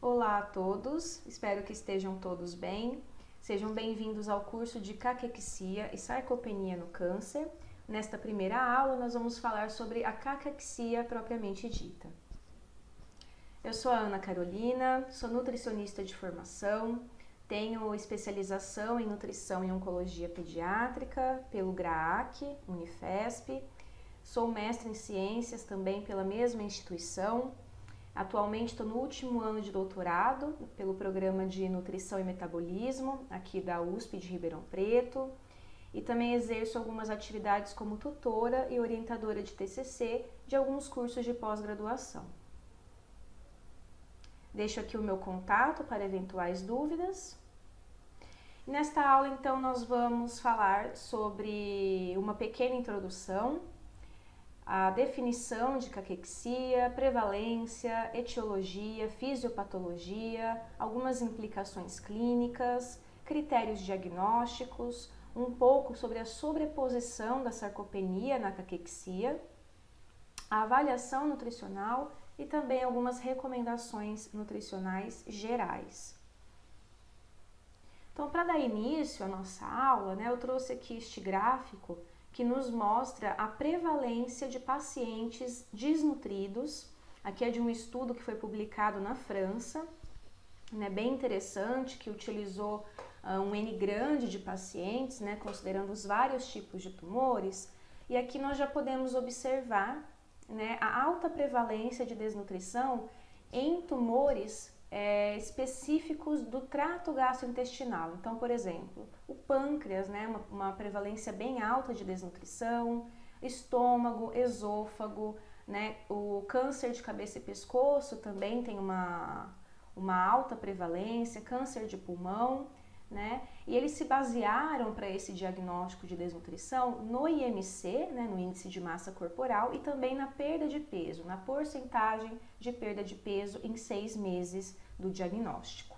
Olá a todos, espero que estejam todos bem. Sejam bem-vindos ao curso de caquexia e sarcopenia no câncer. Nesta primeira aula, nós vamos falar sobre a caquexia propriamente dita. Eu sou a Ana Carolina, sou nutricionista de formação, tenho especialização em nutrição e oncologia pediátrica pelo GRAAC, Unifesp, sou mestre em ciências também pela mesma instituição. Atualmente estou no último ano de doutorado pelo programa de nutrição e metabolismo aqui da USP de Ribeirão Preto e também exerço algumas atividades como tutora e orientadora de TCC de alguns cursos de pós-graduação. Deixo aqui o meu contato para eventuais dúvidas. Nesta aula, então, nós vamos falar sobre uma pequena introdução, a definição de caquexia, prevalência, etiologia, fisiopatologia, algumas implicações clínicas, critérios diagnósticos, um pouco sobre a sobreposição da sarcopenia na caquexia, a avaliação nutricional e também algumas recomendações nutricionais gerais. Então, para dar início à nossa aula, eu trouxe aqui este gráfico que nos mostra a prevalência de pacientes desnutridos. Aqui é de um estudo que foi publicado na França, bem interessante, que utilizou um N grande de pacientes, considerando os vários tipos de tumores. E aqui nós já podemos observar a alta prevalência de desnutrição em tumores específicos do trato gastrointestinal. Então, por exemplo, o pâncreas, uma prevalência bem alta de desnutrição, estômago, esôfago, o câncer de cabeça e pescoço também tem uma alta prevalência, câncer de pulmão, E eles se basearam para esse diagnóstico de desnutrição no IMC, no índice de massa corporal, e também na perda de peso, na porcentagem de perda de peso em 6 meses do diagnóstico.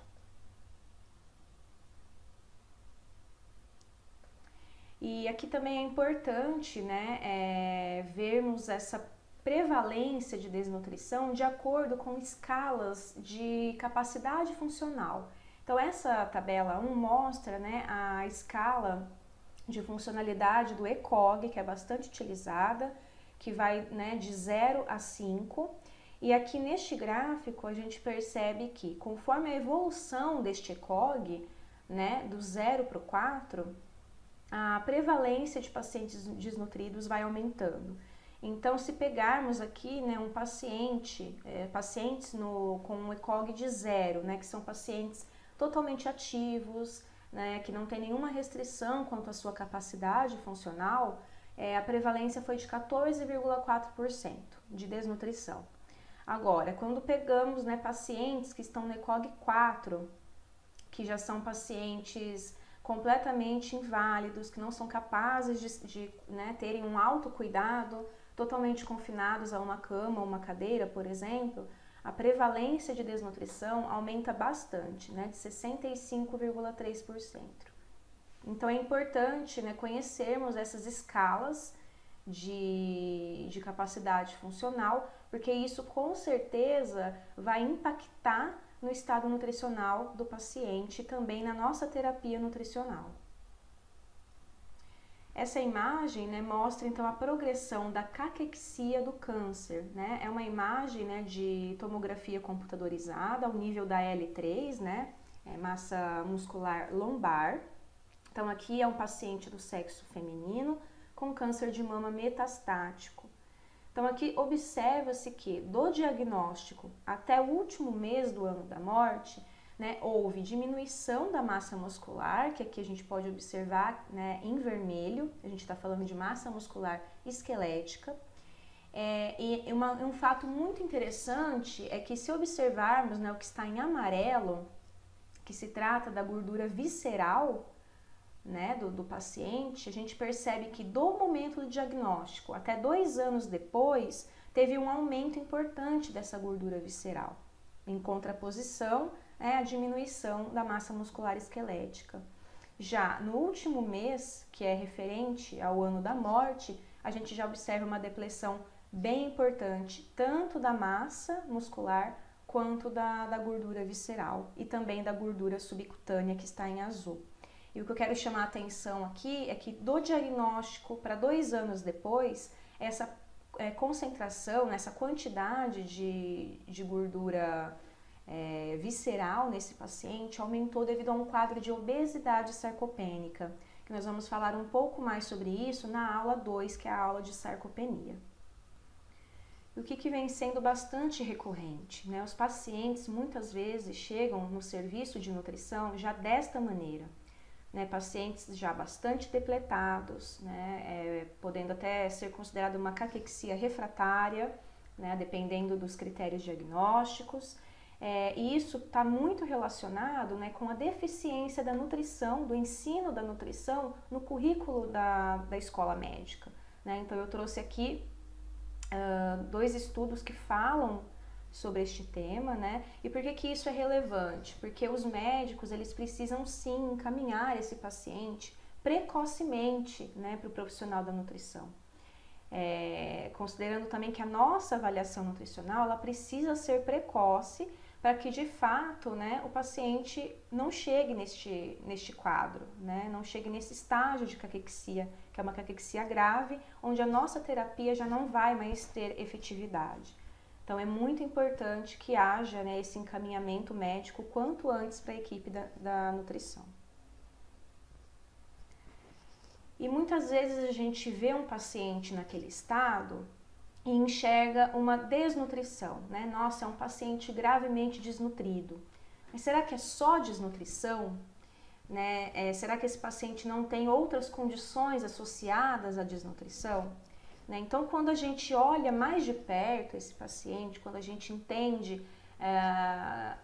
E aqui também é importante, vermos essa prevalência de desnutrição de acordo com escalas de capacidade funcional. Então, essa tabela 1 mostra a escala de funcionalidade do ECOG, que é bastante utilizada, que vai de 0 a 5. E aqui neste gráfico a gente percebe que conforme a evolução deste ECOG, do 0 para o 4, a prevalência de pacientes desnutridos vai aumentando. Então, se pegarmos aqui um paciente, pacientes com um ECOG de 0, que são pacientes totalmente ativos, que não tem nenhuma restrição quanto à sua capacidade funcional, a prevalência foi de 14,4% de desnutrição. Agora, quando pegamos pacientes que estão no ECOG 4, que já são pacientes completamente inválidos, que não são capazes de terem um autocuidado, totalmente confinados a uma cama ou uma cadeira, por exemplo, a prevalência de desnutrição aumenta bastante, de 65,3%. Então, é importante conhecermos essas escalas de capacidade funcional, porque isso com certeza vai impactar no estado nutricional do paciente e também na nossa terapia nutricional. Essa imagem mostra então a progressão da caquexia do câncer. É uma imagem de tomografia computadorizada ao nível da L3, massa muscular lombar. Então aqui é um paciente do sexo feminino com câncer de mama metastático. Então aqui observa-se que do diagnóstico até o último mês do ano da morte, houve diminuição da massa muscular, que aqui a gente pode observar em vermelho, a gente está falando de massa muscular esquelética. Um fato muito interessante é que se observarmos o que está em amarelo, que se trata da gordura visceral do paciente, a gente percebe que do momento do diagnóstico até 2 anos depois, teve um aumento importante dessa gordura visceral, em contraposição a diminuição da massa muscular esquelética. Já no último mês, que é referente ao ano da morte, a gente já observa uma depressão bem importante, tanto da massa muscular quanto da gordura visceral e também da gordura subcutânea que está em azul. E o que eu quero chamar a atenção aqui é que do diagnóstico para 2 anos depois, essa concentração, essa quantidade de gordura visceral nesse paciente aumentou devido a um quadro de obesidade sarcopênica, que nós vamos falar um pouco mais sobre isso na aula 2, que é a aula de sarcopenia. E o que vem sendo bastante recorrente, né? Os pacientes muitas vezes chegam no serviço de nutrição já desta maneira, né? Pacientes já bastante depletados, né? Podendo até ser considerado uma caquexia refratária, né? Dependendo dos critérios diagnósticos. E isso está muito relacionado, né, com a deficiência da nutrição, do ensino da nutrição no currículo da escola médica, né? Então eu trouxe aqui 2 estudos que falam sobre este tema, né? E por que isso é relevante? Porque os médicos, eles precisam sim encaminhar esse paciente precocemente, né, para o profissional da nutrição. Considerando também que a nossa avaliação nutricional, ela precisa ser precoce para que de fato, né, o paciente não chegue neste quadro, né, não chegue nesse estágio de caquexia, que é uma caquexia grave, onde a nossa terapia já não vai mais ter efetividade. Então é muito importante que haja, né, esse encaminhamento médico quanto antes para a equipe da nutrição. E muitas vezes a gente vê um paciente naquele estado e enxerga uma desnutrição, né? Nossa, é um paciente gravemente desnutrido. Mas será que é só desnutrição? Né? Será que esse paciente não tem outras condições associadas à desnutrição? Né? Então, quando a gente olha mais de perto esse paciente, quando a gente entende,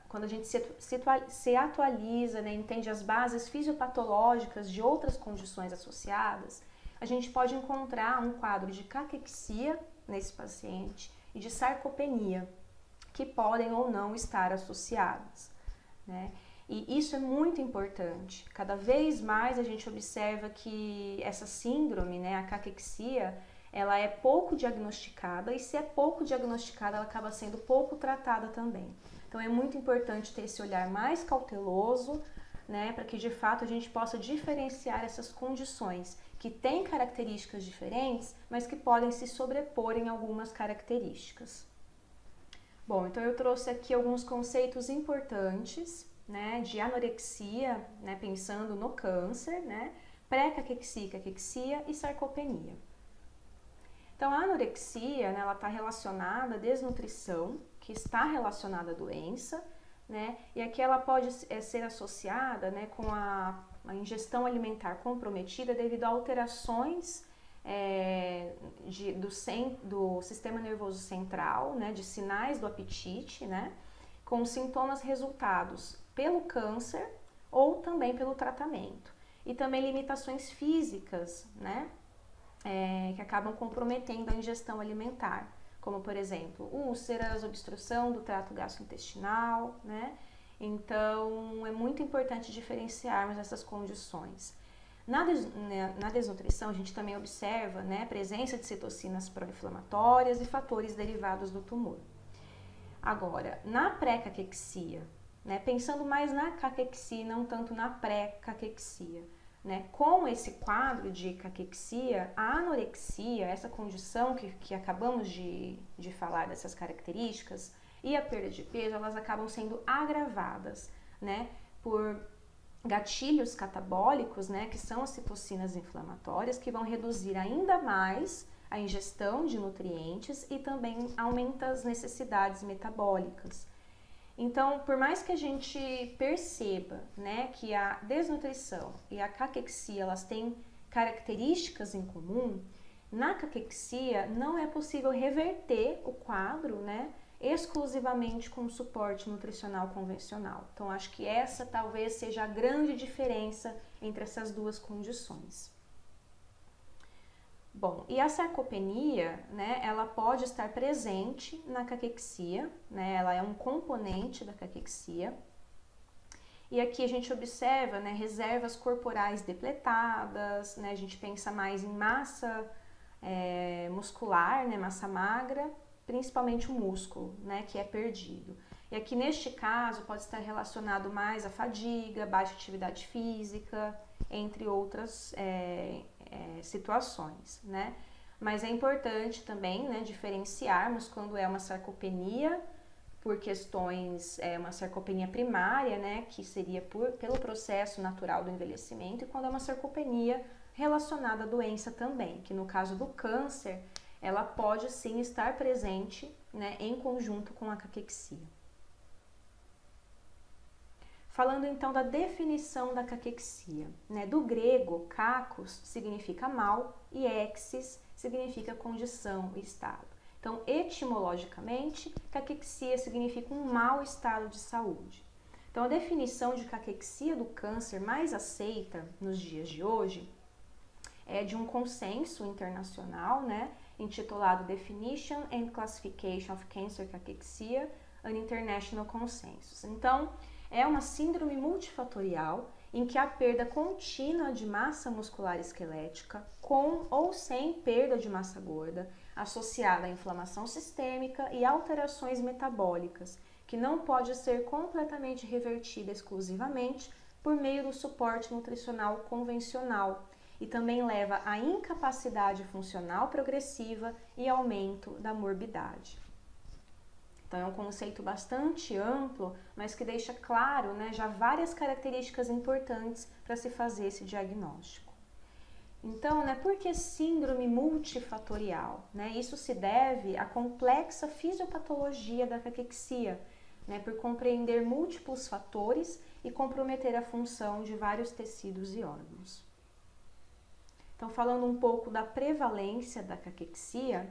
quando a gente se atualiza, né? Entende as bases fisiopatológicas de outras condições associadas, a gente pode encontrar um quadro de caquexia nesse paciente e de sarcopenia, que podem ou não estar associadas, né? E isso é muito importante. Cada vez mais a gente observa que essa síndrome, né, a caquexia, ela é pouco diagnosticada, e se é pouco diagnosticada, ela acaba sendo pouco tratada também. Então é muito importante ter esse olhar mais cauteloso, né, para que de fato a gente possa diferenciar essas condições que têm características diferentes, mas que podem se sobrepor em algumas características. Bom, então eu trouxe aqui alguns conceitos importantes, né, de anorexia, né, pensando no câncer, né, pré-caquexia, caquexia e sarcopenia. Então a anorexia, né, ela está relacionada à desnutrição, que está relacionada à doença, né, e aqui ela pode ser associada, né, com a ingestão alimentar comprometida devido a alterações do sistema nervoso central, né, de sinais do apetite, né, com sintomas resultados pelo câncer ou também pelo tratamento. E também limitações físicas, né, que acabam comprometendo a ingestão alimentar, como por exemplo, úlceras, obstrução do trato gastrointestinal, né? Então, é muito importante diferenciarmos essas condições. Na desnutrição, a gente também observa, né, a presença de citocinas pró-inflamatórias e fatores derivados do tumor. Agora, na pré-caquexia, né, pensando mais na caquexia e não tanto na pré-caquexia, né, com esse quadro de caquexia, a anorexia, essa condição que acabamos de falar dessas características, e a perda de peso, elas acabam sendo agravadas, né, por gatilhos catabólicos, né, que são as citocinas inflamatórias, que vão reduzir ainda mais a ingestão de nutrientes e também aumenta as necessidades metabólicas. Então, por mais que a gente perceba, né, que a desnutrição e a caquexia, elas têm características em comum, na caquexia não é possível reverter o quadro, né, exclusivamente com suporte nutricional convencional. Então, acho que essa talvez seja a grande diferença entre essas duas condições. Bom, e a sarcopenia, né, ela pode estar presente na caquexia, né, ela é um componente da caquexia. E aqui a gente observa, né, reservas corporais depletadas, né, a gente pensa mais em massa muscular, né, massa magra, principalmente o músculo, né, que é perdido. E aqui neste caso pode estar relacionado mais à fadiga, baixa atividade física, entre outras situações, né? Mas é importante também, né, diferenciarmos quando é uma sarcopenia por questões, uma sarcopenia primária, né, que seria pelo processo natural do envelhecimento, e quando é uma sarcopenia relacionada à doença também, que no caso do câncer, ela pode sim estar presente, né, em conjunto com a caquexia. Falando então da definição da caquexia, né, do grego, kakos significa mal e exis significa condição, estado. Então, etimologicamente, caquexia significa um mau estado de saúde. Então, a definição de caquexia do câncer mais aceita nos dias de hoje é de um consenso internacional, né, intitulado Definition and Classification of Cancer Cachexia, an International Consensus. Então, é uma síndrome multifatorial em que a perda contínua de massa muscular esquelética, com ou sem perda de massa gorda, associada à inflamação sistêmica e alterações metabólicas, que não pode ser completamente revertida exclusivamente por meio do suporte nutricional convencional, e também leva à incapacidade funcional progressiva e aumento da morbidade. Então é um conceito bastante amplo, mas que deixa claro, né, já várias características importantes para se fazer esse diagnóstico. Então, né, por que síndrome multifatorial? Né? Isso se deve à complexa fisiopatologia da caquexia, né, por compreender múltiplos fatores e comprometer a função de vários tecidos e órgãos. Então, falando um pouco da prevalência da caquexia,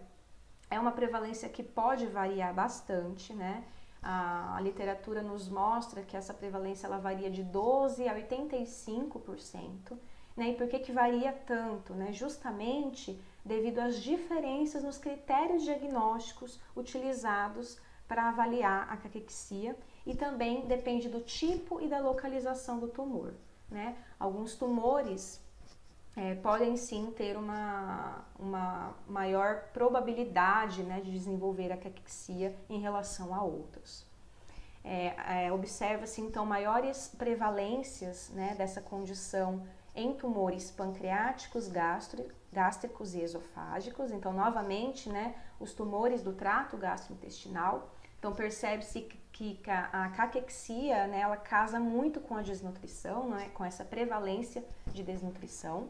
é uma prevalência que pode variar bastante, né? A literatura nos mostra que essa prevalência ela varia de 12% a 85%. Né? E por que varia tanto? Né? Justamente devido às diferenças nos critérios diagnósticos utilizados para avaliar a caquexia, e também depende do tipo e da localização do tumor. Né? Alguns tumores podem sim ter uma maior probabilidade, né, de desenvolver a caquexia em relação a outros. Observa-se então maiores prevalências, né, dessa condição em tumores pancreáticos, gástricos e esofágicos. Então, novamente, né, os tumores do trato gastrointestinal. Então, percebe-se que a caquexia, né, ela casa muito com a desnutrição, né, com essa prevalência de desnutrição.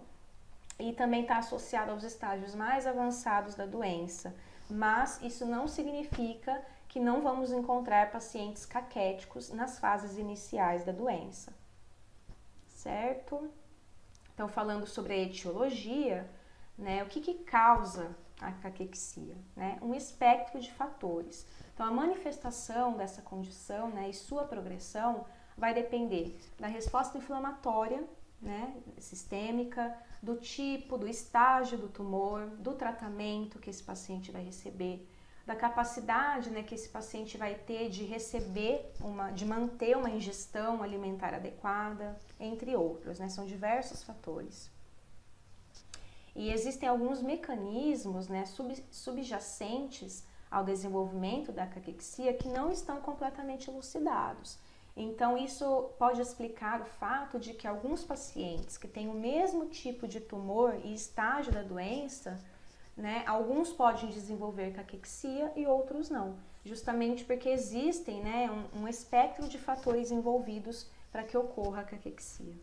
E também está associado aos estágios mais avançados da doença, mas isso não significa que não vamos encontrar pacientes caquéticos nas fases iniciais da doença, certo? Então, falando sobre a etiologia, né, o que causa a caquexia? Né? Um espectro de fatores. Então, a manifestação dessa condição, né, e sua progressão vai depender da resposta inflamatória, né, sistêmica, do tipo, do estágio do tumor, do tratamento que esse paciente vai receber, da capacidade, né, que esse paciente vai ter de receber, de manter uma ingestão alimentar adequada, entre outros, né, são diversos fatores. E existem alguns mecanismos, né, subjacentes ao desenvolvimento da caquexia que não estão completamente elucidados. Então, isso pode explicar o fato de que alguns pacientes que têm o mesmo tipo de tumor e estágio da doença, né, alguns podem desenvolver caquexia e outros não, justamente porque existem, né, um espectro de fatores envolvidos para que ocorra a caquexia.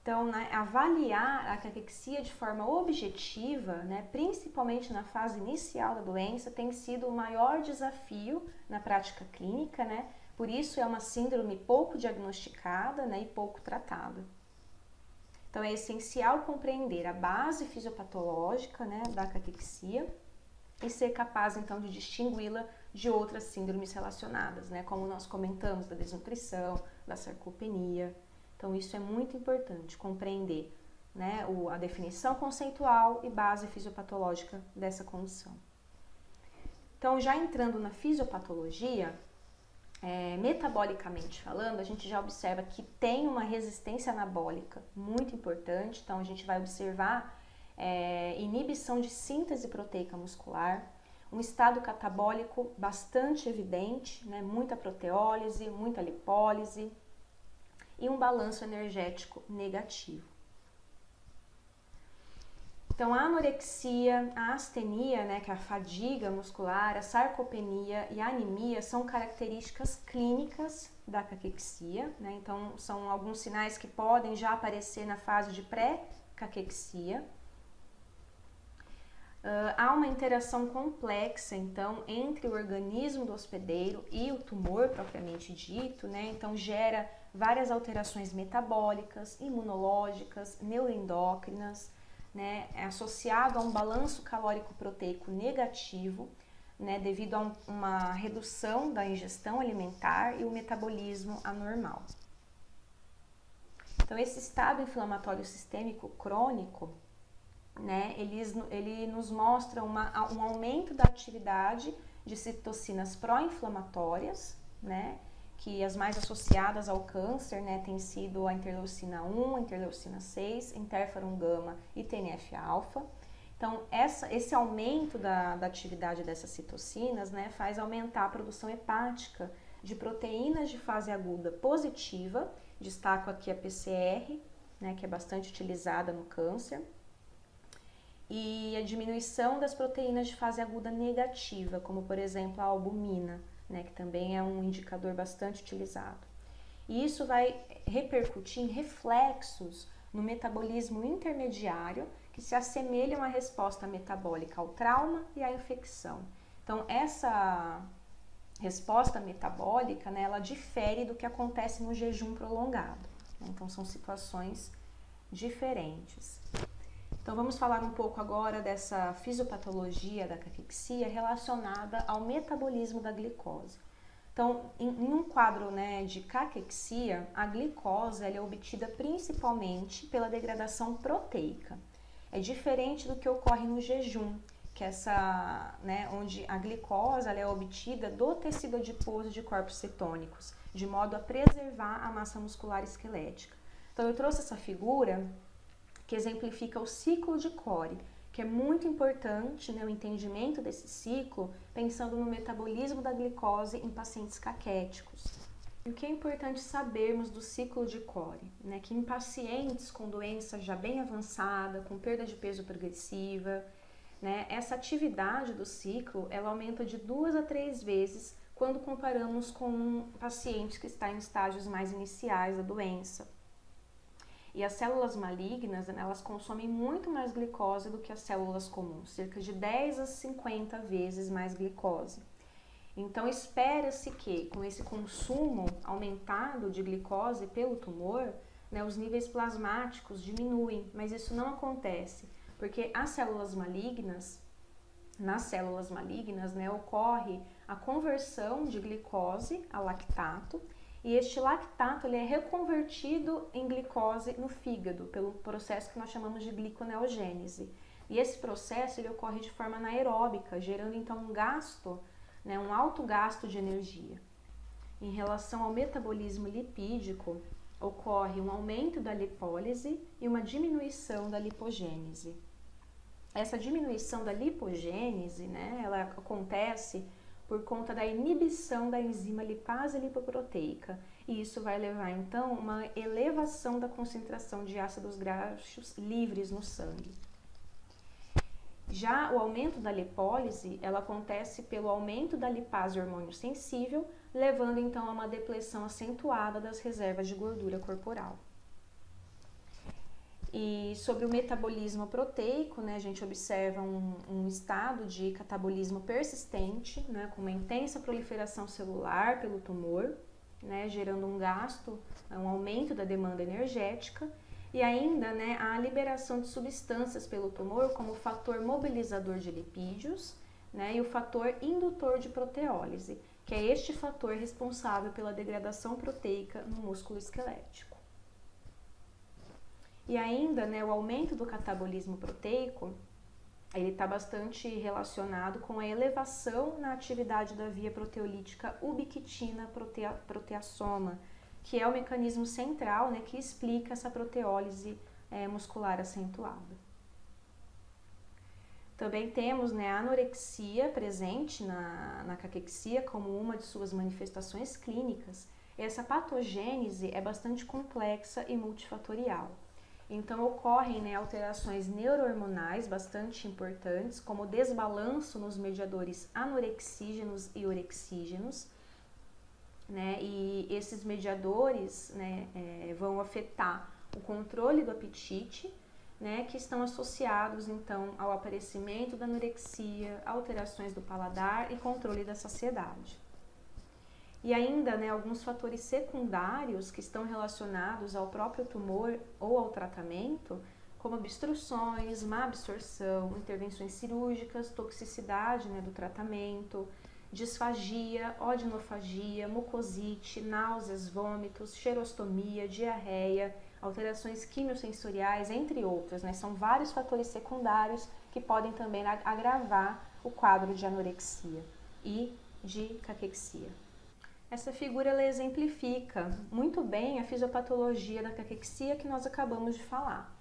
Então, né, avaliar a caquexia de forma objetiva, né, principalmente na fase inicial da doença, tem sido o maior desafio na prática clínica, né? Por isso é uma síndrome pouco diagnosticada, né, e pouco tratada. Então é essencial compreender a base fisiopatológica, né, da caquexia e ser capaz então de distingui-la de outras síndromes relacionadas, né, como nós comentamos da desnutrição, da sarcopenia. Então isso é muito importante, compreender, né, a definição conceitual e base fisiopatológica dessa condição. Então, já entrando na fisiopatologia, metabolicamente falando, a gente já observa que tem uma resistência anabólica muito importante. Então, a gente vai observar inibição de síntese proteica muscular, um estado catabólico bastante evidente, né? Muita proteólise, muita lipólise e um balanço energético negativo. Então, a anorexia, a astenia, né, que é a fadiga muscular, a sarcopenia e a anemia são características clínicas da caquexia, né? Então, são alguns sinais que podem já aparecer na fase de pré-caquexia. Há uma interação complexa, então, entre o organismo do hospedeiro e o tumor propriamente dito, né? Então, gera várias alterações metabólicas, imunológicas, neuroendócrinas, né? É associado a um balanço calórico-proteico negativo, né? Devido a uma redução da ingestão alimentar e o metabolismo anormal. Então, esse estado inflamatório sistêmico crônico, né, ele nos mostra um aumento da atividade de citocinas pró-inflamatórias, né, que as mais associadas ao câncer, né, tem sido a interleucina 1, a interleucina 6, interferon gama e TNF-alfa. Então, esse aumento da atividade dessas citocinas, né, faz aumentar a produção hepática de proteínas de fase aguda positiva, destaco aqui a PCR, né, que é bastante utilizada no câncer, e a diminuição das proteínas de fase aguda negativa, como por exemplo a albumina, né, que também é um indicador bastante utilizado. E isso vai repercutir em reflexos no metabolismo intermediário, que se assemelham à resposta metabólica ao trauma e à infecção. Então, essa resposta metabólica, né, ela difere do que acontece no jejum prolongado. Então, são situações diferentes. Então, vamos falar um pouco agora dessa fisiopatologia da caquexia relacionada ao metabolismo da glicose. Então, em um quadro, né, de caquexia, a glicose ela é obtida principalmente pela degradação proteica. É diferente do que ocorre no jejum, que é onde a glicose ela é obtida do tecido adiposo de corpos cetônicos, de modo a preservar a massa muscular esquelética. Então, eu trouxe essa figura que exemplifica o ciclo de Cori, que é muito importante, né, o entendimento desse ciclo, pensando no metabolismo da glicose em pacientes caquéticos. E o que é importante sabermos do ciclo de Cori, né, que em pacientes com doença já bem avançada, com perda de peso progressiva, né, essa atividade do ciclo ela aumenta de 2 a 3 vezes quando comparamos com um paciente que está em estágios mais iniciais da doença. E as células malignas, né, elas consomem muito mais glicose do que as células comuns, cerca de 10 a 50 vezes mais glicose. Então, espera-se que, com esse consumo aumentado de glicose pelo tumor, né, os níveis plasmáticos diminuem, mas isso não acontece, porque nas células malignas, né, ocorre a conversão de glicose a lactato, e este lactato ele é reconvertido em glicose no fígado, pelo processo que nós chamamos de gliconeogênese. E esse processo ele ocorre de forma anaeróbica, gerando então um gasto, né, um alto gasto de energia. Em relação ao metabolismo lipídico, ocorre um aumento da lipólise e uma diminuição da lipogênese. Essa diminuição da lipogênese, né, ela acontece por conta da inibição da enzima lipase lipoproteica, e isso vai levar então a uma elevação da concentração de ácidos graxos livres no sangue. Já o aumento da lipólise, ela acontece pelo aumento da lipase hormônio sensível, levando então a uma depleção acentuada das reservas de gordura corporal. E sobre o metabolismo proteico, né, a gente observa um estado de catabolismo persistente, né, com uma intensa proliferação celular pelo tumor, né, gerando um gasto, um aumento da demanda energética, e ainda, né, a liberação de substâncias pelo tumor como o fator mobilizador de lipídios, né, e o fator indutor de proteólise, que é este fator responsável pela degradação proteica no músculo esquelético. E ainda, né, o aumento do catabolismo proteico, ele está bastante relacionado com a elevação na atividade da via proteolítica ubiquitina proteassoma, que é o mecanismo central, né, que explica essa proteólise muscular acentuada. Também temos, né, a anorexia presente na caquexia como uma de suas manifestações clínicas. Essa patogênese é bastante complexa e multifatorial. Então, ocorrem, né, alterações neurohormonais bastante importantes, como desbalanço nos mediadores anorexígenos e orexígenos, né, e esses mediadores, né, vão afetar o controle do apetite, né, que estão associados, então, ao aparecimento da anorexia, alterações do paladar e controle da saciedade. E ainda, né, alguns fatores secundários que estão relacionados ao próprio tumor ou ao tratamento, como obstruções, má absorção, intervenções cirúrgicas, toxicidade, né, do tratamento, disfagia, odinofagia, mucosite, náuseas, vômitos, xerostomia, diarreia, alterações quimiosensoriais, entre outras, né? São vários fatores secundários que podem também agravar o quadro de anorexia e de caquexia. Essa figura ela exemplifica muito bem a fisiopatologia da caquexia que nós acabamos de falar.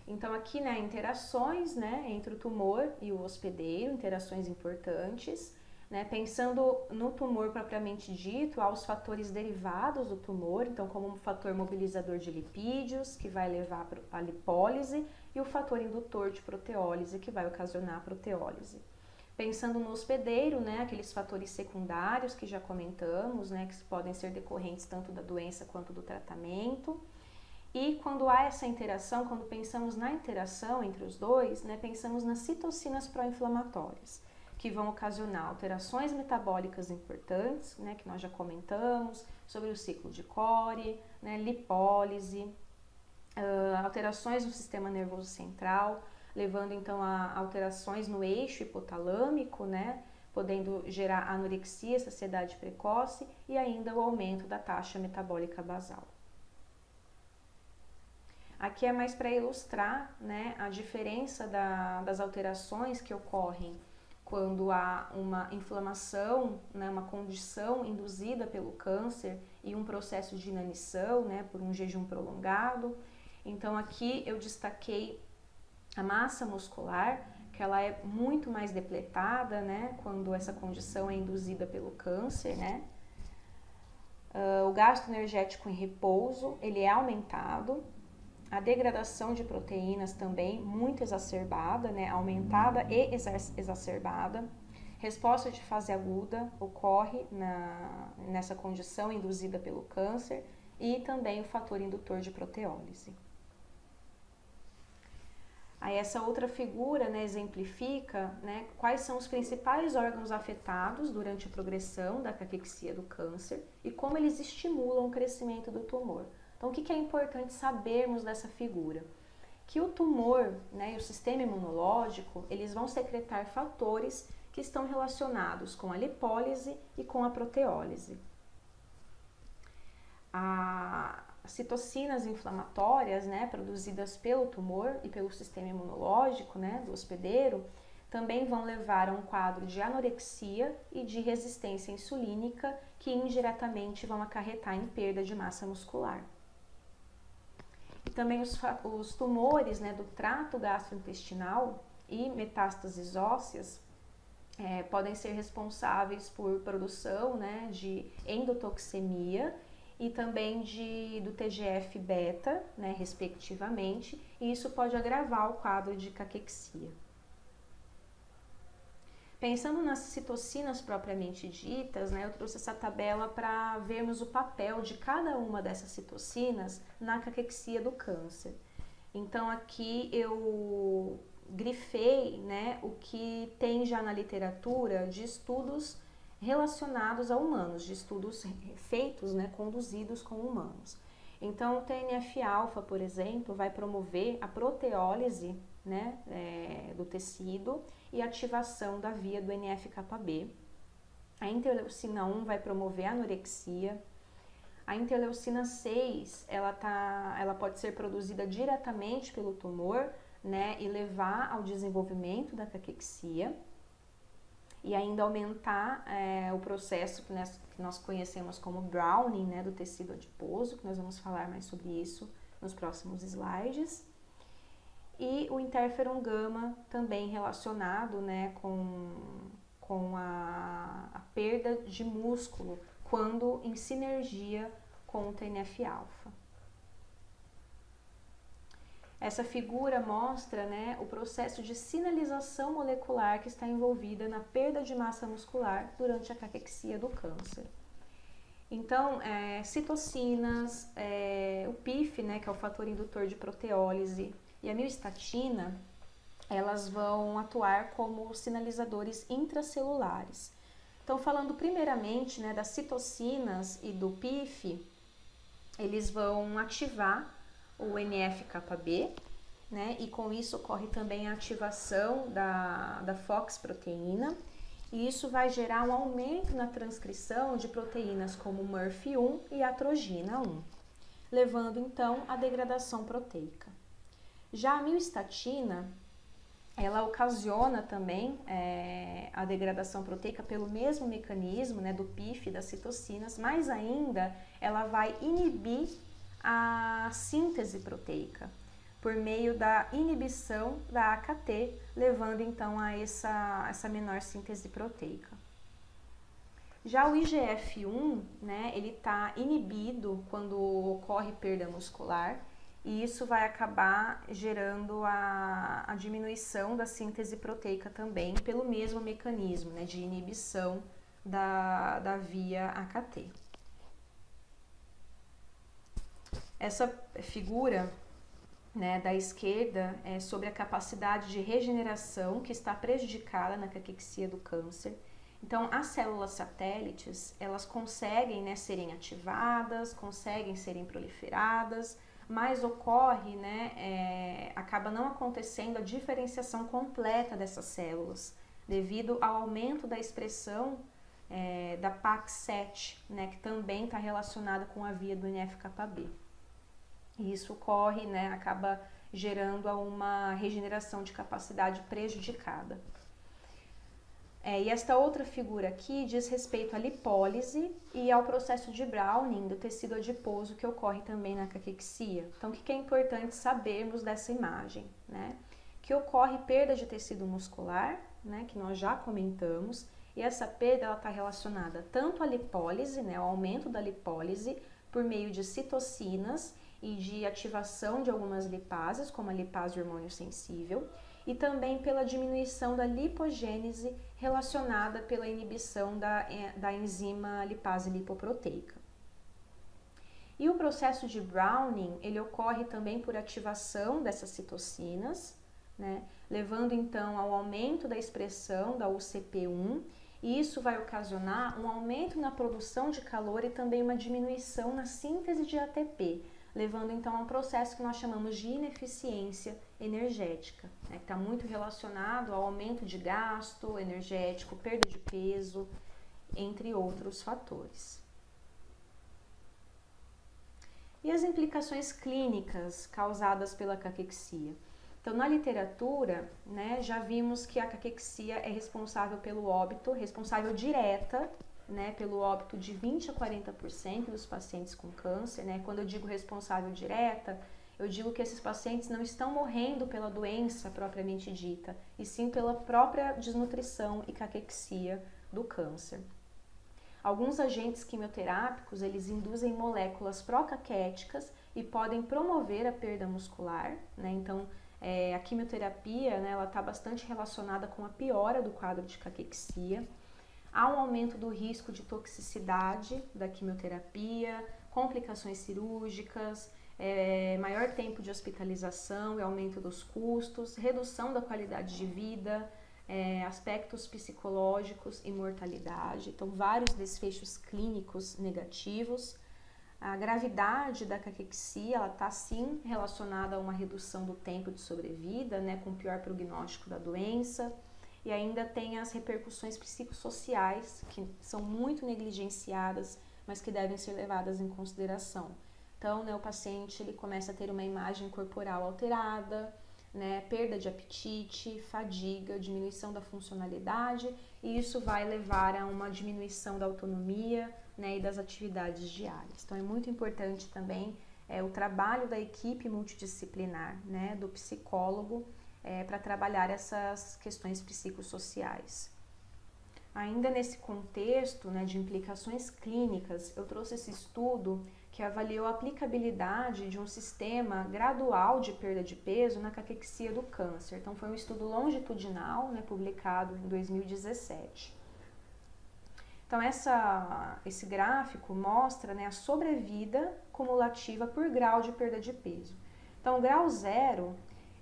Então aqui, né, interações, né, entre o tumor e o hospedeiro, interações importantes. Né, pensando no tumor propriamente dito, há os fatores derivados do tumor, então como um fator mobilizador de lipídios, que vai levar à lipólise, e o fator indutor de proteólise, que vai ocasionar a proteólise. Pensando no hospedeiro, né, aqueles fatores secundários que já comentamos, né, que podem ser decorrentes tanto da doença quanto do tratamento. E quando há essa interação, quando pensamos na interação entre os dois, né, pensamos nas citocinas pró-inflamatórias, que vão ocasionar alterações metabólicas importantes, né, que nós já comentamos, sobre o ciclo de Cori, né, lipólise, alterações no sistema nervoso central, levando então a alterações no eixo hipotalâmico, né, podendo gerar anorexia, saciedade precoce e ainda o aumento da taxa metabólica basal. Aqui é mais para ilustrar, né, a diferença das alterações que ocorrem quando há uma inflamação, né, uma condição induzida pelo câncer e um processo de inanição, né, por um jejum prolongado. Então aqui eu destaquei a massa muscular, que ela é muito mais depletada, né, quando essa condição é induzida pelo câncer, né. O gasto energético em repouso, ele é aumentado. A degradação de proteínas também muito exacerbada, né, aumentada e exacerbada. Resposta de fase aguda ocorre nessa condição induzida pelo câncer e também o fator indutor de proteólise. Aí essa outra figura, né, exemplifica, né, quais são os principais órgãos afetados durante a progressão da caquexia do câncer e como eles estimulam o crescimento do tumor. Então, o que é importante sabermos dessa figura? Que o tumor, né, e o sistema imunológico, eles vão secretar fatores que estão relacionados com a lipólise e com a proteólise. As citocinas inflamatórias, né, produzidas pelo tumor e pelo sistema imunológico, né, do hospedeiro, também vão levar a um quadro de anorexia e de resistência insulínica que indiretamente vão acarretar em perda de massa muscular. E também os tumores, né, do trato gastrointestinal e metástases ósseas podem ser responsáveis por produção, né, de endotoxemia e também do TGF-beta, né, respectivamente, e isso pode agravar o quadro de caquexia. Pensando nas citocinas propriamente ditas, né, eu trouxe essa tabela para vermos o papel de cada uma dessas citocinas na caquexia do câncer. Então aqui eu grifei, né, o que tem já na literatura de estudos relacionados a humanos, de estudos feitos, né, conduzidos com humanos. Então o TNF-alfa, por exemplo, vai promover a proteólise, né, do tecido e ativação da via do NF-κB. A interleucina 1 vai promover a anorexia. A interleucina 6, ela pode ser produzida diretamente pelo tumor, né, e levar ao desenvolvimento da caquexia e ainda aumentar o processo que nós conhecemos como browning, né, do tecido adiposo, que nós vamos falar mais sobre isso nos próximos slides. e o interferon gama também relacionado, né, com a perda de músculo quando em sinergia com o TNF-alfa. Essa figura mostra, né, o processo de sinalização molecular que está envolvida na perda de massa muscular durante a caquexia do câncer. Então, citocinas, o PIF, né, que é o fator indutor de proteólise, e a miostatina, elas vão atuar como sinalizadores intracelulares. Então, falando primeiramente, né, das citocinas e do PIF, eles vão ativar o NF-κB, né, e com isso ocorre também a ativação da FOX-proteína, e isso vai gerar um aumento na transcrição de proteínas como MRF1 e atrogina 1, levando então à degradação proteica. Já a miostatina, ela ocasiona também a degradação proteica pelo mesmo mecanismo, né, do PIF e das citocinas, mas ainda ela vai inibir a síntese proteica por meio da inibição da AKT, levando então a essa menor síntese proteica. Já o IGF-1, né, ele está inibido quando ocorre perda muscular, e isso vai acabar gerando a diminuição da síntese proteica também pelo mesmo mecanismo, né, de inibição da via AKT. Essa figura, né, da esquerda é sobre a capacidade de regeneração que está prejudicada na caquexia do câncer. Então, as células satélites, elas conseguem, né, serem ativadas, conseguem serem proliferadas, mas ocorre, né, acaba não acontecendo a diferenciação completa dessas células, devido ao aumento da expressão da PAX7, né, que também está relacionada com a via do NF-κB. E isso ocorre, né, acaba gerando uma regeneração de capacidade prejudicada. E esta outra figura aqui diz respeito à lipólise e ao processo de Browning do tecido adiposo que ocorre também na caquexia. Então, o que é importante sabermos dessa imagem, né? Que ocorre perda de tecido muscular, né, que nós já comentamos, e essa perda está relacionada tanto à lipólise, né, ao aumento da lipólise por meio de citocinas e de ativação de algumas lipases, como a lipase hormônio sensível, e também pela diminuição da lipogênese relacionada pela inibição da enzima lipase lipoproteica. E o processo de Browning, ele ocorre também por ativação dessas citocinas, né, levando então ao aumento da expressão da UCP1, e isso vai ocasionar um aumento na produção de calor e também uma diminuição na síntese de ATP, levando então a um processo que nós chamamos de ineficiência energética, né, que está muito relacionado ao aumento de gasto energético, perda de peso, entre outros fatores. E as implicações clínicas causadas pela caquexia? Então, na literatura, né, já vimos que a caquexia é responsável pelo óbito, responsável direta, né, pelo óbito de 20 a 40% dos pacientes com câncer, né? Quando eu digo responsável direta, eu digo que esses pacientes não estão morrendo pela doença propriamente dita, e sim pela própria desnutrição e caquexia do câncer. Alguns agentes quimioterápicos, eles induzem moléculas procaquéticas e podem promover a perda muscular, né? Então, a quimioterapia, né, ela está bastante relacionada com a piora do quadro de caquexia. Há um aumento do risco de toxicidade da quimioterapia, complicações cirúrgicas, maior tempo de hospitalização e aumento dos custos, redução da qualidade de vida, aspectos psicológicos e mortalidade. Então, vários desfechos clínicos negativos. A gravidade da caquexia, ela está sim relacionada a uma redução do tempo de sobrevida, né, com pior prognóstico da doença. E ainda tem as repercussões psicossociais, que são muito negligenciadas, mas que devem ser levadas em consideração. Então, né, o paciente ele começa a ter uma imagem corporal alterada, né, perda de apetite, fadiga, diminuição da funcionalidade, e isso vai levar a uma diminuição da autonomia, né, e das atividades diárias. Então, é muito importante também o trabalho da equipe multidisciplinar, né, do psicólogo, para trabalhar essas questões psicossociais. Ainda nesse contexto, né, de implicações clínicas, eu trouxe esse estudo que avaliou a aplicabilidade de um sistema gradual de perda de peso na caquexia do câncer. Então, foi um estudo longitudinal, né, publicado em 2017. Então, esse gráfico mostra, né, a sobrevida cumulativa por grau de perda de peso. Então, o grau 0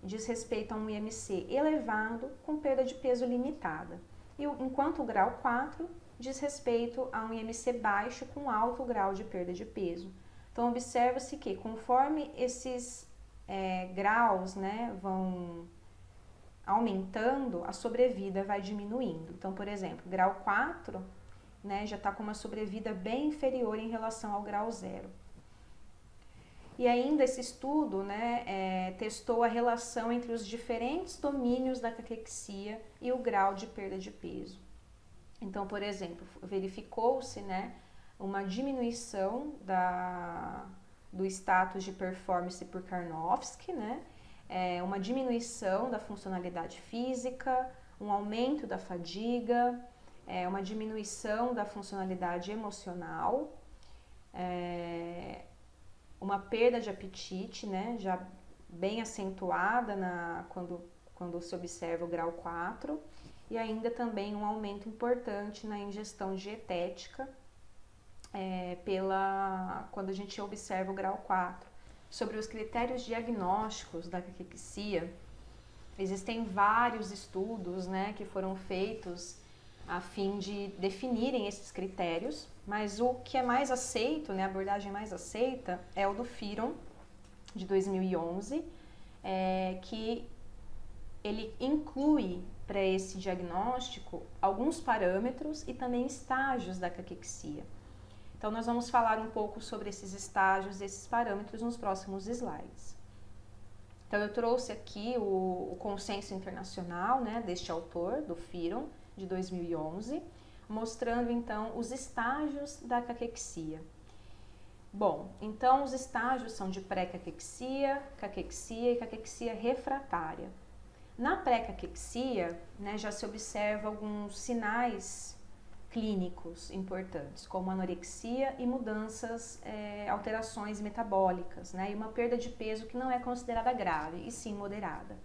diz respeito a um IMC elevado com perda de peso limitada, enquanto o grau 4 diz respeito a um IMC baixo com alto grau de perda de peso. Então, observa-se que conforme esses graus, né, vão aumentando, a sobrevida vai diminuindo. Então, por exemplo, grau 4, né, já está com uma sobrevida bem inferior em relação ao grau 0. E ainda esse estudo, né, testou a relação entre os diferentes domínios da caquexia e o grau de perda de peso. Então, por exemplo, verificou-se, né, uma diminuição do status de performance por Karnofsky, né, uma diminuição da funcionalidade física, um aumento da fadiga, uma diminuição da funcionalidade emocional, uma perda de apetite, né, já bem acentuada quando se observa o grau 4, e ainda também um aumento importante na ingestão dietética quando a gente observa o grau 4. Sobre os critérios diagnósticos da caquexia, existem vários estudos, né, que foram feitos a fim de definirem esses critérios, mas o que é mais aceito, né, a abordagem mais aceita é o do Firon, de 2011, que ele inclui para esse diagnóstico alguns parâmetros e também estágios da caquexia. Então, nós vamos falar um pouco sobre esses estágios e esses parâmetros nos próximos slides. Então, eu trouxe aqui o consenso internacional, né, deste autor, do Firon, de 2011, mostrando então os estágios da caquexia. Bom, então os estágios são de pré-caquexia, caquexia e caquexia refratária. Na pré-caquexia, né, já se observa alguns sinais clínicos importantes, como anorexia e mudanças, alterações metabólicas, né, e uma perda de peso que não é considerada grave, e sim moderada.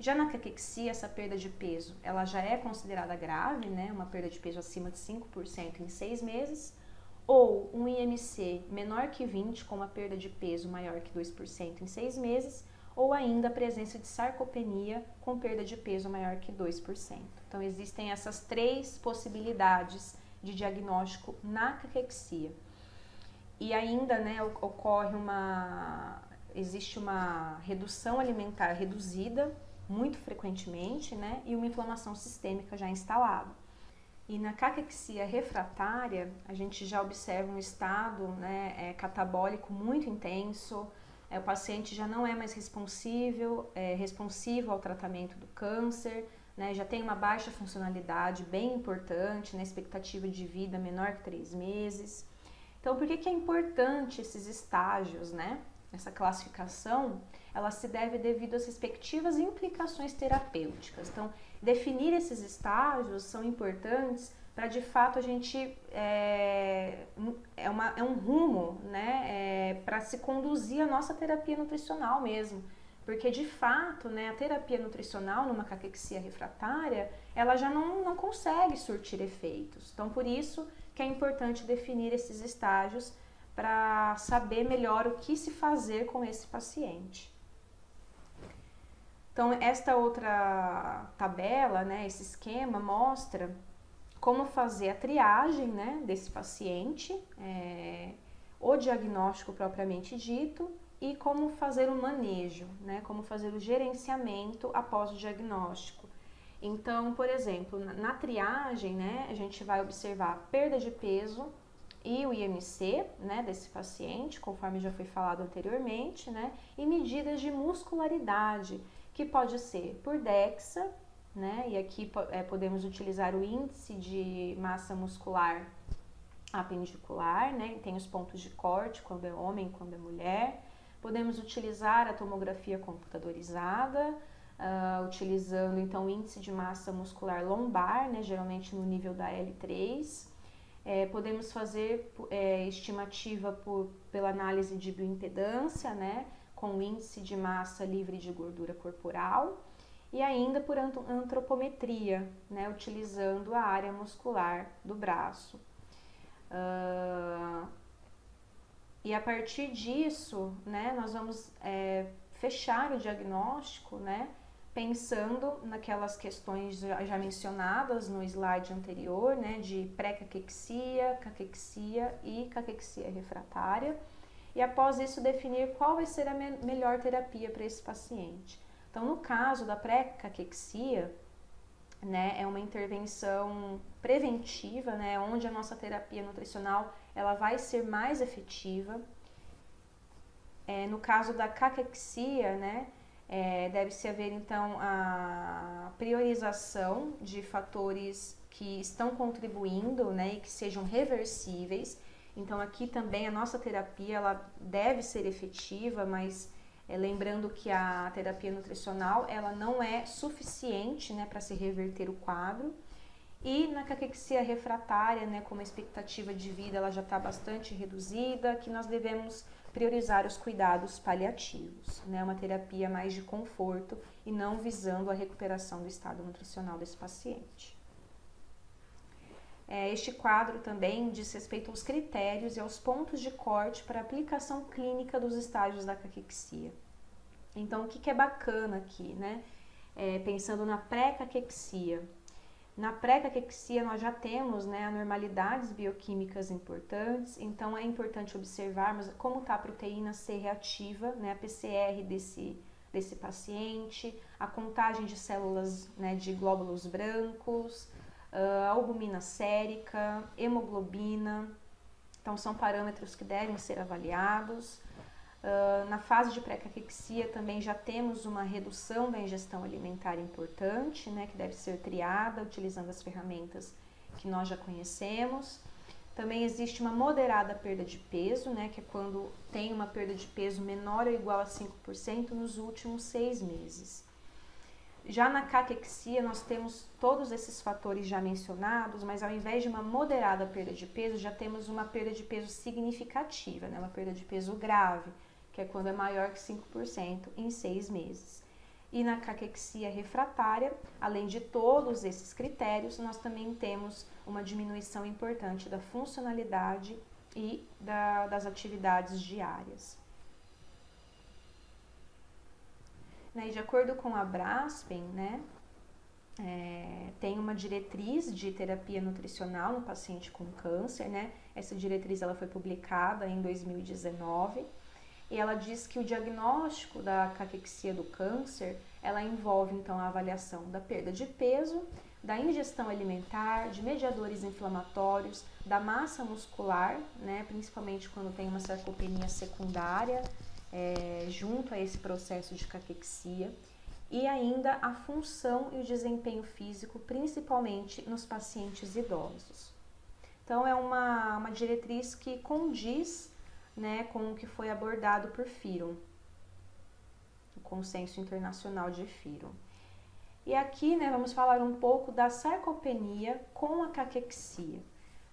Já na caquexia, essa perda de peso, ela já é considerada grave, né? Uma perda de peso acima de 5% em 6 meses, ou um IMC menor que 20, com uma perda de peso maior que 2% em 6 meses, ou ainda a presença de sarcopenia com perda de peso maior que 2%. Então, existem essas 3 possibilidades de diagnóstico na caquexia. E ainda, né, existe uma redução alimentar reduzida, muito frequentemente, né, e uma inflamação sistêmica já instalada. E na caquexia refratária, a gente já observa um estado, né, catabólico muito intenso, o paciente já não é mais responsivo ao tratamento do câncer, né, já tem uma baixa funcionalidade bem importante, né, expectativa de vida menor que 3 meses. Então, por que é importante esses estágios, né? Essa classificação, ela se deve devido às respectivas implicações terapêuticas. Então, definir esses estágios são importantes para, de fato, a gente é um rumo, né, para se conduzir a nossa terapia nutricional mesmo. Porque, de fato, né, a terapia nutricional numa caquexia refratária, ela já não consegue surtir efeitos. Então, por isso que é importante definir esses estágios para saber melhor o que se fazer com esse paciente. Então, esta outra tabela, né, esse esquema, mostra como fazer a triagem, né, desse paciente, o diagnóstico propriamente dito, e como fazer o manejo, né, como fazer o gerenciamento após o diagnóstico. Então, por exemplo, na triagem, né, a gente vai observar a perda de peso e o IMC, né, desse paciente, conforme já foi falado anteriormente, né, e medidas de muscularidade, que pode ser por DEXA, né, e aqui podemos utilizar o índice de massa muscular apendicular, né, tem os pontos de corte quando é homem e quando é mulher, Podemos utilizar a tomografia computadorizada, utilizando então o índice de massa muscular lombar, né, geralmente no nível da L3. Podemos fazer estimativa pela análise de bioimpedância, né, com o índice de massa livre de gordura corporal, e ainda por antropometria, né, utilizando a área muscular do braço. E a partir disso, né, nós vamos fechar o diagnóstico, né, pensando naquelas questões já mencionadas no slide anterior, né, de pré-caquexia, caquexia e caquexia refratária. E após isso definir qual vai ser a melhor terapia para esse paciente. Então, no caso da pré-caquexia, né, é uma intervenção preventiva, né, onde a nossa terapia nutricional ela vai ser mais efetiva. No caso da caquexia, né, deve-se haver então a priorização de fatores que estão contribuindo, né, e que sejam reversíveis. Então aqui também a nossa terapia ela deve ser efetiva, mas lembrando que a terapia nutricional ela não é suficiente, né, para se reverter o quadro. E na caquexia refratária, né, como a expectativa de vida ela já está bastante reduzida, que nós devemos priorizar os cuidados paliativos, né, uma terapia mais de conforto e não visando a recuperação do estado nutricional desse paciente. Este quadro também diz respeito aos critérios e aos pontos de corte para aplicação clínica dos estágios da caquexia. Então, o que é bacana aqui, né? Pensando na pré-caquexia. Na pré-caquexia nós já temos, né, anormalidades bioquímicas importantes, então é importante observarmos como está a proteína C reativa, né, a PCR desse paciente, a contagem de células, né, de glóbulos brancos, albumina sérica, hemoglobina. Então são parâmetros que devem ser avaliados. Na fase de pré-caquexia também já temos uma redução da ingestão alimentar importante, né, que deve ser triada utilizando as ferramentas que nós já conhecemos. Também existe uma moderada perda de peso, né, que é quando tem uma perda de peso menor ou igual a 5% nos últimos 6 meses. Já na caquexia nós temos todos esses fatores já mencionados, mas ao invés de uma moderada perda de peso, já temos uma perda de peso significativa, né? Uma perda de peso grave, que é quando é maior que 5% em 6 meses. E na caquexia refratária, além de todos esses critérios, nós também temos uma diminuição importante da funcionalidade e das atividades diárias. E de acordo com a Braspen, né, tem uma diretriz de terapia nutricional no paciente com câncer, né? Essa diretriz ela foi publicada em 2019 e ela diz que o diagnóstico da caquexia do câncer, ela envolve então a avaliação da perda de peso, da ingestão alimentar, de mediadores inflamatórios, da massa muscular, né, principalmente quando tem uma sarcopenia secundária, junto a esse processo de caquexia, e ainda a função e o desempenho físico, principalmente nos pacientes idosos. Então é uma diretriz que condiz, né, com o que foi abordado por FIROM, o Consenso Internacional de FIROM. E aqui, né, vamos falar um pouco da sarcopenia com a caquexia,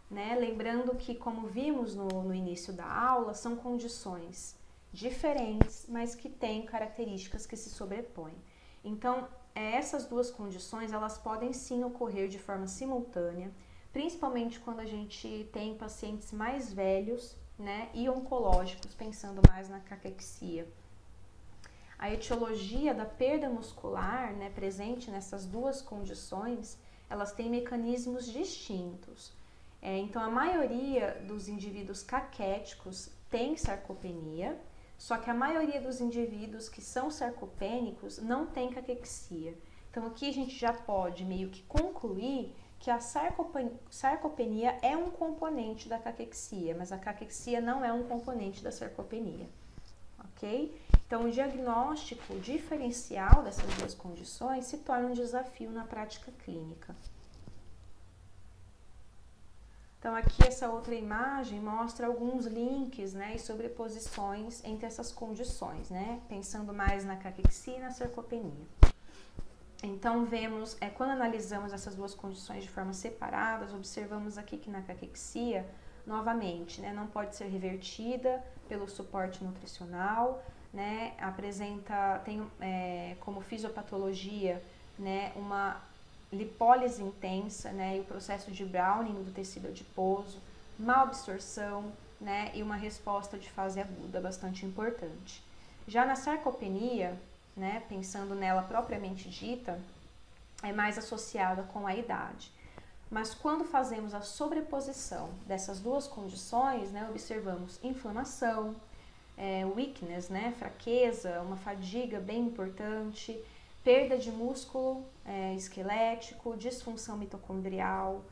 né? Lembrando que, como vimos no início da aula, são condições diferentes, mas que têm características que se sobrepõem. Então, essas duas condições, elas podem sim ocorrer de forma simultânea, principalmente quando a gente tem pacientes mais velhos, né, e oncológicos, pensando mais na caquexia. A etiologia da perda muscular, né, presente nessas duas condições, elas têm mecanismos distintos. Então, a maioria dos indivíduos caquéticos tem sarcopenia, só que a maioria dos indivíduos que são sarcopênicos não tem caquexia. Então, aqui a gente já pode meio que concluir que a sarcopenia é um componente da caquexia, mas a caquexia não é um componente da sarcopenia, ok? Então, o diagnóstico diferencial dessas duas condições se torna um desafio na prática clínica. Então aqui essa outra imagem mostra alguns links, né, e sobreposições entre essas condições, né, pensando mais na caquexia e na sarcopenia. Então vemos, quando analisamos essas duas condições de forma separadas, observamos aqui que na caquexia, novamente, né, não pode ser revertida pelo suporte nutricional, né, tem como fisiopatologia, né, uma lipólise intensa, né, e o processo de browning do tecido adiposo, má absorção, né, e uma resposta de fase aguda bastante importante. Já na sarcopenia, né, pensando nela propriamente dita, é mais associada com a idade. Mas quando fazemos a sobreposição dessas duas condições, né, observamos inflamação, weakness, né, fraqueza, uma fadiga bem importante, perda de músculo esquelético, disfunção mitocondrial,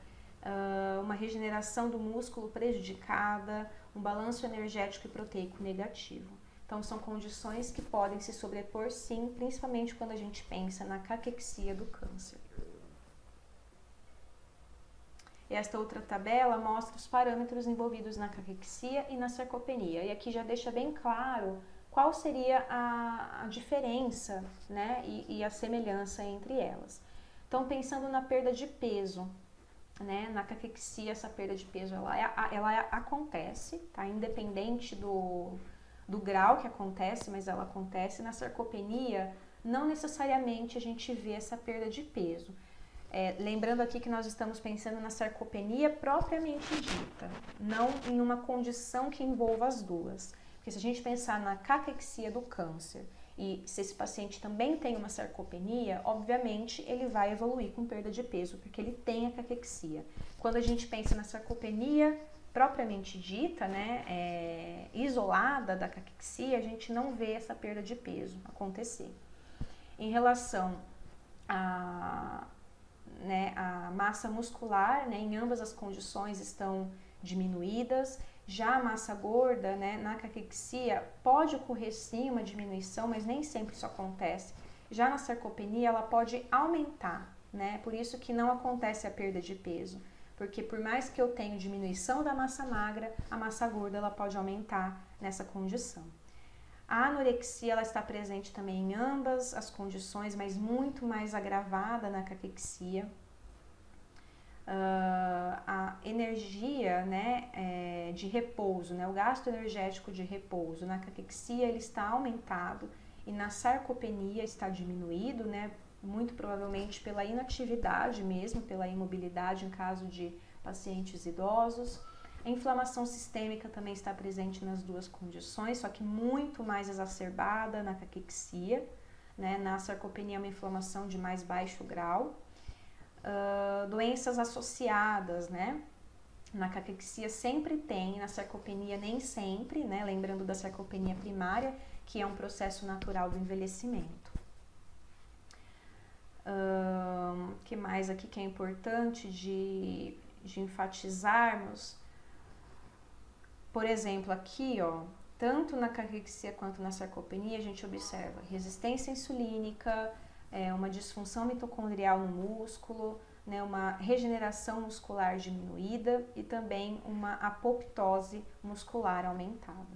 uma regeneração do músculo prejudicada, um balanço energético e proteico negativo. Então, são condições que podem se sobrepor, sim, principalmente quando a gente pensa na caquexia do câncer. Esta outra tabela mostra os parâmetros envolvidos na caquexia e na sarcopenia. E aqui já deixa bem claro qual seria a diferença, né, e a semelhança entre elas. Então, pensando na perda de peso, né, na caquexia, essa perda de peso ela acontece, tá? Independente do grau que acontece, mas ela acontece. Na sarcopenia, não necessariamente a gente vê essa perda de peso. Lembrando aqui que nós estamos pensando na sarcopenia propriamente dita, não em uma condição que envolva as duas. Porque se a gente pensar na caquexia do câncer e se esse paciente também tem uma sarcopenia, obviamente ele vai evoluir com perda de peso, porque ele tem a caquexia. Quando a gente pensa na sarcopenia propriamente dita, né, isolada da caquexia, a gente não vê essa perda de peso acontecer. Em relação a massa muscular, né, em ambas as condições estão diminuídas. Já a massa gorda, né, na caquexia, pode ocorrer sim uma diminuição, mas nem sempre isso acontece. Já na sarcopenia, ela pode aumentar, né, por isso que não acontece a perda de peso. Porque por mais que eu tenha diminuição da massa magra, a massa gorda ela pode aumentar nessa condição. A anorexia ela está presente também em ambas as condições, mas muito mais agravada na caquexia. A energia, né, de repouso, né, o gasto energético de repouso na caquexia ele está aumentado e na sarcopenia está diminuído, né, muito provavelmente pela inatividade mesmo, pela imobilidade em caso de pacientes idosos. A inflamação sistêmica também está presente nas duas condições, só que muito mais exacerbada na caquexia, né? Na sarcopenia é uma inflamação de mais baixo grau. Doenças associadas, né? Na caquexia sempre tem, na sarcopenia nem sempre, né? Lembrando da sarcopenia primária, que é um processo natural do envelhecimento. Que mais aqui que é importante de enfatizarmos? Por exemplo, aqui, ó, tanto na caquexia quanto na sarcopenia, a gente observa resistência insulínica, uma disfunção mitocondrial no músculo, né, uma regeneração muscular diminuída e também uma apoptose muscular aumentada.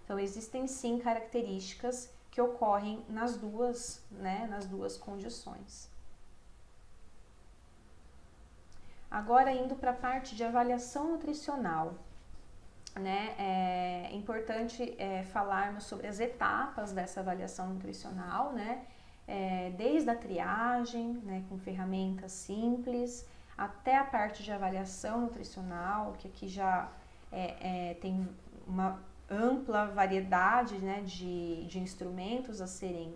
Então, existem sim características que ocorrem nas duas, né, nas duas condições. Agora, indo para a parte de avaliação nutricional. Né, é importante falarmos sobre as etapas dessa avaliação nutricional, né, desde a triagem, né, com ferramentas simples, até a parte de avaliação nutricional, que aqui já tem uma ampla variedade, né, de instrumentos a serem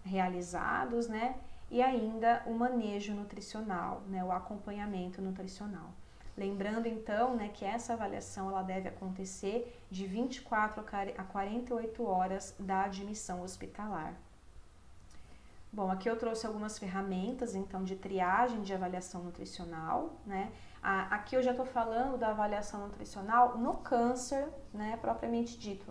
realizados, né, e ainda o manejo nutricional, né, o acompanhamento nutricional. Lembrando então, né, que essa avaliação ela deve acontecer de 24 a 48 horas da admissão hospitalar. Bom, aqui eu trouxe algumas ferramentas então de triagem de avaliação nutricional, né? Aqui eu já estou falando da avaliação nutricional no câncer, né, propriamente dito.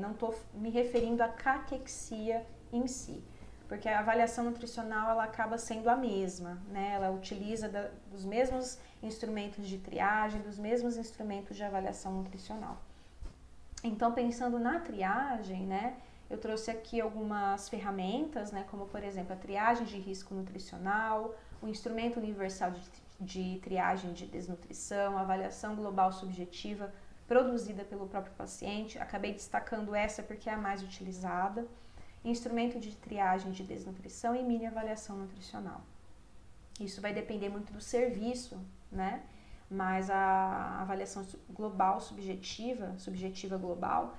Não estou me referindo à caquexia em si. Porque a avaliação nutricional ela acaba sendo a mesma, né? Ela utiliza dos mesmos instrumentos de triagem, dos mesmos instrumentos de avaliação nutricional. Então, pensando na triagem, né, eu trouxe aqui algumas ferramentas, né, como por exemplo a triagem de risco nutricional, o instrumento universal de triagem de desnutrição, a avaliação global subjetiva produzida pelo próprio paciente. Acabei destacando essa porque é a mais utilizada. Instrumento de triagem de desnutrição e mini avaliação nutricional. Isso vai depender muito do serviço, né? Mas a avaliação global subjetiva global,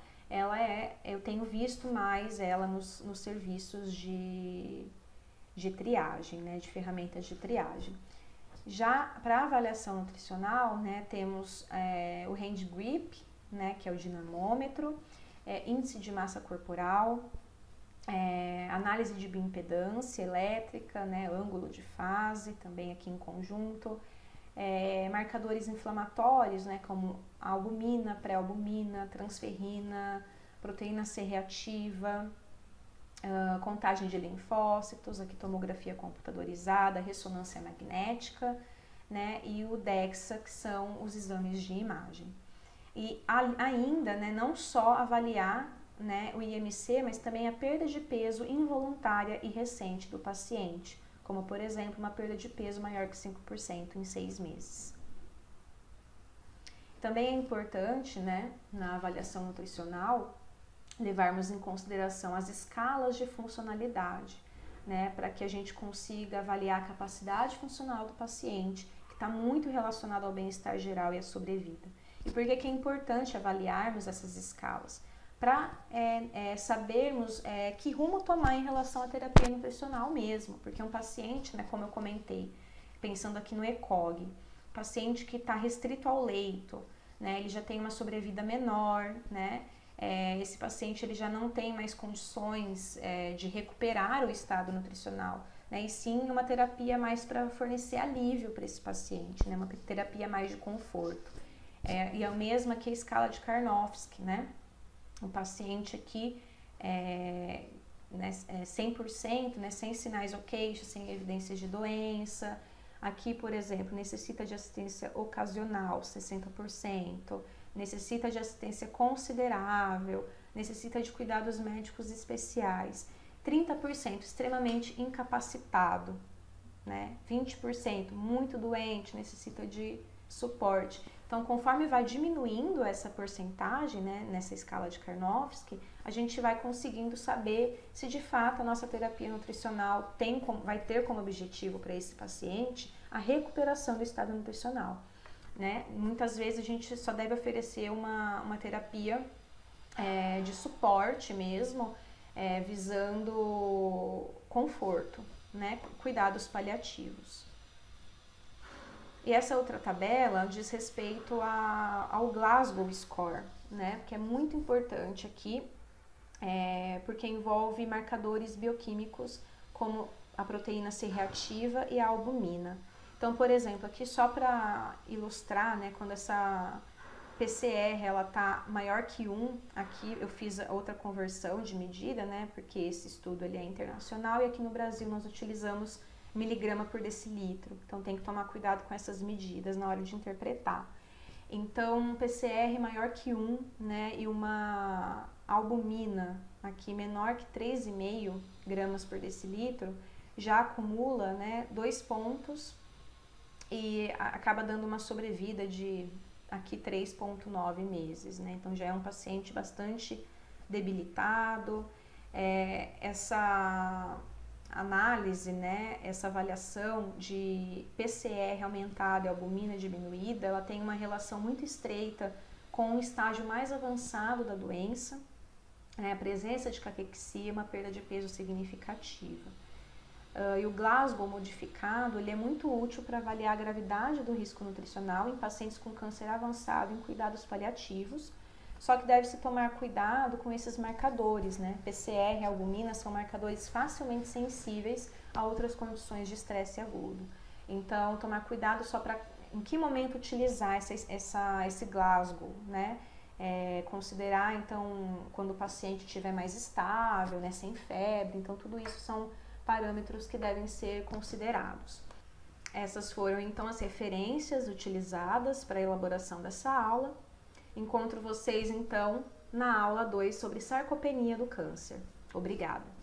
eu tenho visto mais ela nos serviços de triagem, né? De ferramentas de triagem. Já para avaliação nutricional, né, temos o hand grip, né, que é o dinamômetro, índice de massa corporal, análise de bioimpedância elétrica, né, ângulo de fase, também aqui em conjunto, marcadores inflamatórios, né, como albumina, pré-albumina, transferrina, proteína C reativa, contagem de linfócitos, aqui tomografia computadorizada, ressonância magnética, né, e o DEXA, que são os exames de imagem. E ainda, né, não só avaliar, né, o IMC, mas também a perda de peso involuntária e recente do paciente, como por exemplo uma perda de peso maior que 5% em 6 meses. Também é importante, né, na avaliação nutricional, levarmos em consideração as escalas de funcionalidade, né, para que a gente consiga avaliar a capacidade funcional do paciente, que está muito relacionado ao bem-estar geral e à sobrevida. E por que é importante avaliarmos essas escalas? Para sabermos que rumo tomar em relação à terapia nutricional mesmo, porque um paciente, né, como eu comentei, pensando aqui no ECOG, paciente que está restrito ao leito, né, ele já tem uma sobrevida menor, né, esse paciente ele já não tem mais condições de recuperar o estado nutricional, né, e sim uma terapia mais para fornecer alívio para esse paciente, né, uma terapia mais de conforto. E a mesma que a escala de Karnofsky, né? O paciente aqui, né, 100%, né, sem sinais ou queixas, sem evidências de doença. Aqui, por exemplo, necessita de assistência ocasional, 60%. Necessita de assistência considerável, necessita de cuidados médicos especiais. 30% extremamente incapacitado, né? 20% muito doente, necessita de suporte. Então, conforme vai diminuindo essa porcentagem, né, nessa escala de Karnofsky, a gente vai conseguindo saber se de fato a nossa terapia nutricional vai ter como objetivo para esse paciente a recuperação do estado nutricional, né? Muitas vezes a gente só deve oferecer uma terapia de suporte mesmo, visando conforto, né, cuidados paliativos. E essa outra tabela diz respeito ao Glasgow Score, né, que é muito importante aqui, porque envolve marcadores bioquímicos como a proteína C reativa e a albumina. Então, por exemplo, aqui só para ilustrar, né, quando essa PCR ela tá maior que 1, aqui eu fiz outra conversão de medida, né, porque esse estudo ele é internacional e aqui no Brasil nós utilizamos miligrama por decilitro, então tem que tomar cuidado com essas medidas na hora de interpretar. Então, um PCR maior que 1, né, e uma albumina aqui menor que 3,5 gramas por decilitro, já acumula, né, 2 pontos e acaba dando uma sobrevida de aqui 3,9 meses, né, então já é um paciente bastante debilitado. Essa análise, né, essa avaliação de PCR aumentada e albumina diminuída, ela tem uma relação muito estreita com o estágio mais avançado da doença, né, a presença de caquexia, uma perda de peso significativa. E o Glasgow modificado, ele é muito útil para avaliar a gravidade do risco nutricional em pacientes com câncer avançado em cuidados paliativos. Só que deve-se tomar cuidado com esses marcadores, né? PCR e albumina são marcadores facilmente sensíveis a outras condições de estresse agudo. Então, tomar cuidado só para em que momento utilizar esse Glasgow, né? considerar, então, quando o paciente estiver mais estável, né, sem febre. Então, tudo isso são parâmetros que devem ser considerados. Essas foram, então, as referências utilizadas para a elaboração dessa aula. Encontro vocês, então, na aula 2 sobre sarcopenia do câncer. Obrigada!